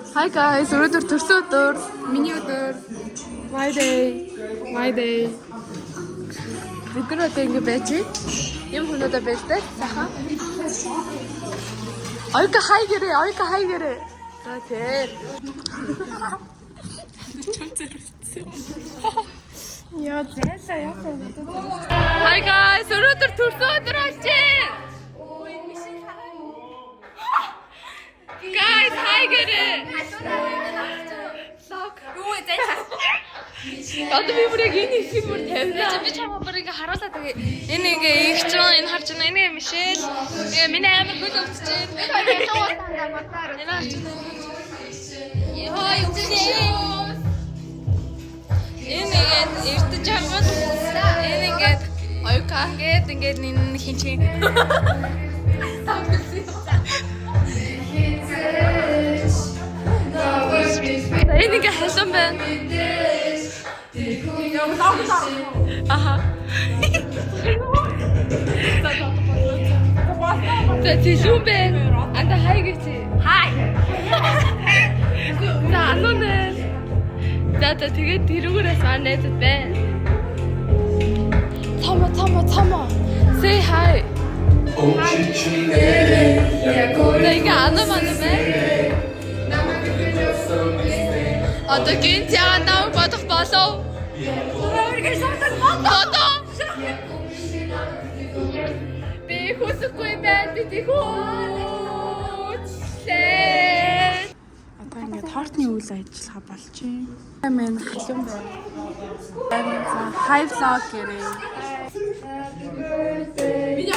Hi guys, өнөөдөр төрсөн өдөр. Миний өдөр. My day. Бид нар одоо ингэ байж. Юм хүнөөдөө байлтай. Сайхан. Ойка хай гэрээ. За тэр. Яа, зайлаа. Hi guys, өнөөдөр төрсөн өдөр болжээ. Guys, hi гэрээ. Юу вэ? Одоо би бүрийг энэ хэсгийг бүр тавина. Би чамаа бүрийг харуулаад тэгээ. Энэ ингээ их ч энэ харж байна. Энэ Мишель. Миний амар хөл өвдөж байна. Энэ харж байна. Яа, юу вэ? Энэ ингээд эрдэж байгаа. Энэ ингээд ойка ингээд энэ хинчээ. Энэ ингээ халуун байна. Аха. За тийшүүн байна. Анда хай гэж. Хай. За ануунэ. За тэгээд тэрүүгээрээс маань найзад байна. Цама. Say hi. Ингээ анаа манай байна. Одоо гинт яагаад бодох болов? Бодоо. Би хүсэхгүй байдаг хөөчлээ. Одоо ингэ тортны үйл ажиллагаа болчих. Амин халуун байна. Хай влог гэрээ. Видео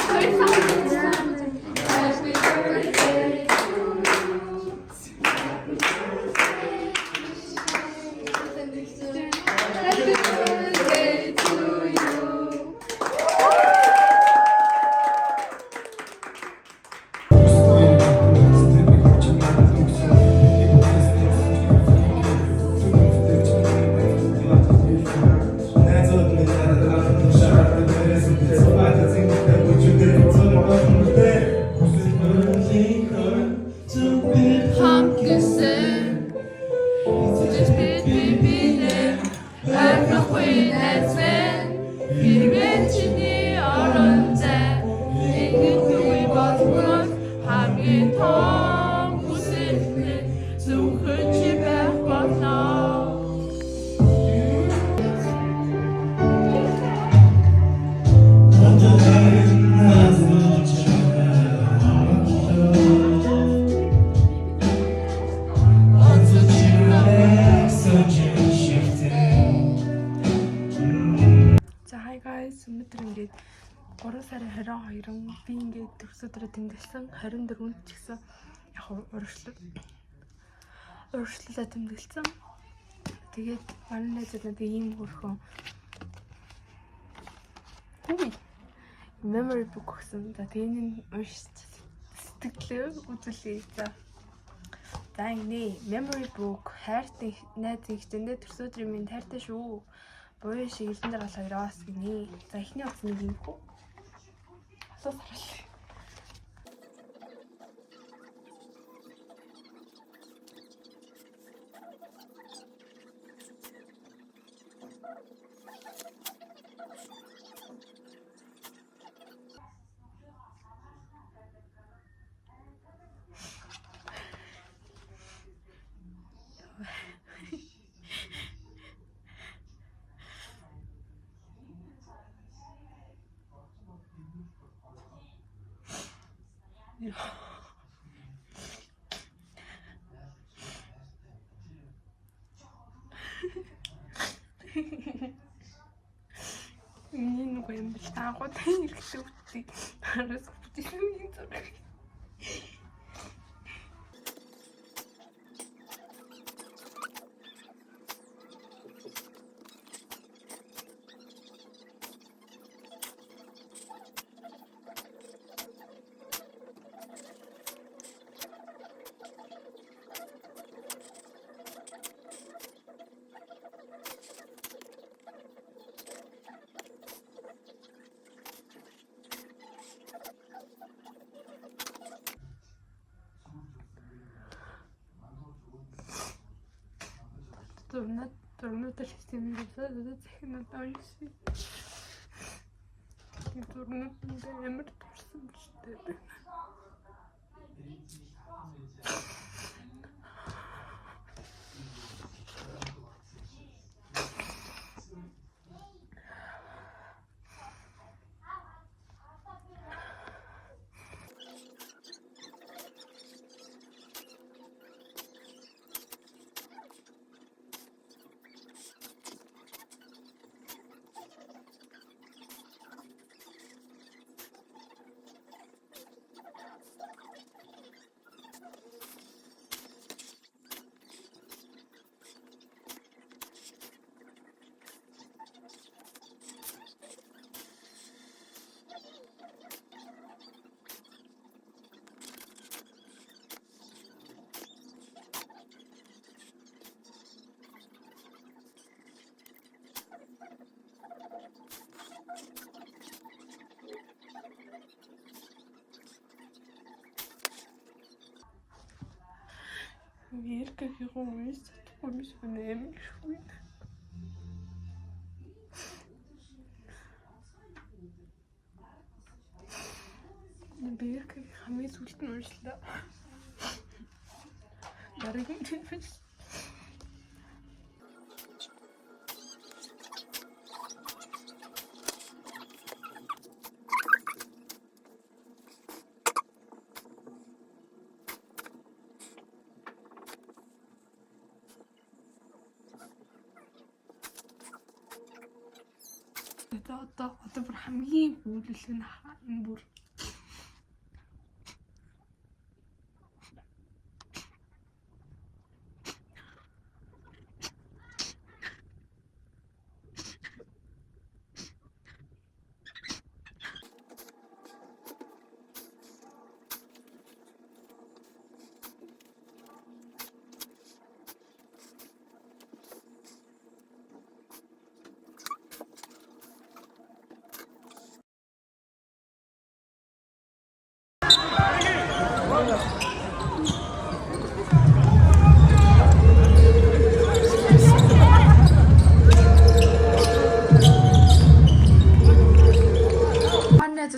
өнөөдөр ингээд 3 сарын 22 би ингээд төрсөдрөө тэмдэглэсэн 24-нд ч гэсэн яг урагшлалаа тэмдэглэсэн. Тэгээд манай найзууд надад ийм хөрхөн memory book өгсөн. За тэгээд уншиж сэтгэлээ үзүүлээ. За ингэ memory book хайртай найз ихтэндээ төрсөдрийн минь хайртай шүү. Буяа шиг элдэн дээр бол хоёроос гинэ. За эхний утас нэг юм хөө. Асуус харуулъя. Энэ нэг юм бэл таагүй хэлэхдээ үтсий. Хараас бүтээсэн юм зураг. Дурнуудаар системийг захинаад ойсон. Дурнууд амар турсан биш үү? Какие есть, помнишь, время шует. Бирка хамээ сүлт нь уншлаа. Дараагийн төвс. Одоо бүр хамгийн бүлэлг нь энэ бүр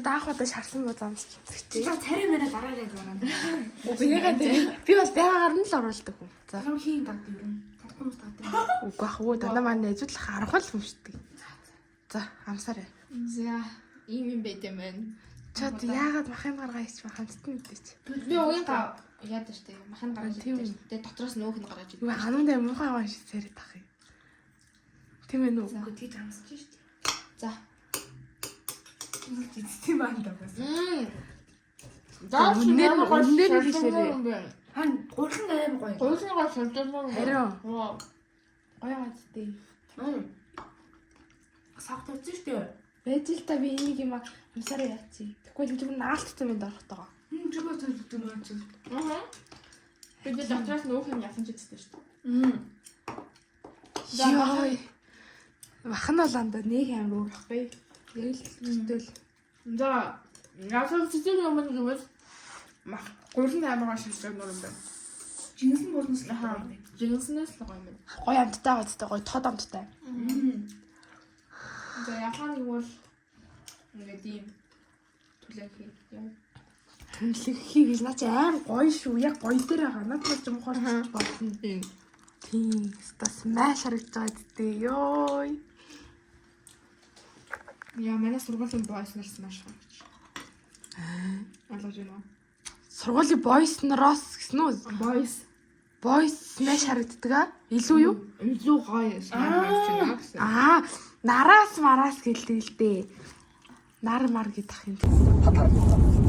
даахуудаа шарсан бод амсч үзчихтэй. За царай мэрэ дараарай зураад. Ягаад би бас байгагаар нь л оруулдаг хүн. За хийн дагд юу? Татхамс дагд. үгүй ах уу дандаа манай найзуудлах арга л хүмшдэг. За амсаарай. За ийм юм байт юм байна. Чад яагаад махын гаргаа хийч хамтд мэдээч. Би уяга яад штэ махын гаргаа хийдэг. Тэгээ дотроос нөөх нь гараад идэв. Юу ханундаа муухай гоо шисээр тах юм. Тийм ээ нүү. Үгүй тийж амсч штэ. За тийм байна даа бас. Даас нэр хийшээрээ. Хан гурлан аим гоё. Гурлангаа шилдэлмээр. Харин. Гоё гадтай. Сагт тавьчих штэ. Байж л та би энийг юм амсаараа яачих. Тэгвэл энэ зүгээр наалттай минь орох таа. Зүгээр төлөвлөдөг юм чи. Би дотроос нөөх юм ясан ч гэсэн штэ. Яа. Махан болондоо нэг амар уурахгүй. Тэгэл. За ясаа цэцэн юм гэвэл мах гурлан аймаг шилждэг юм байна. Жинсэн болноос л хаа. Жинснээс л гоё юм байна. Гоё амттай гадтай гоё тод амттай. За яхаа нэг бол ингээд ийм түлхий яа. Түлхий гэж наа чи аим гоё шүү. Яг гоё дээр байгаа. Надад ч юм ухаар болно. Тийм. Стас маш харагдаж байгаа дээ. Ёй. Яа манай сургуулийн бойс нарс маш харагч. Алгаж байна. Сургуулийн бойс нараас гэсэн үү? Бойс маш харагддаг аа? Илүү юу? Илүү гоё санагдаж байна гэсэн. Нараас мараас гэлдэг л дээ. Нар мар гэдэг юм.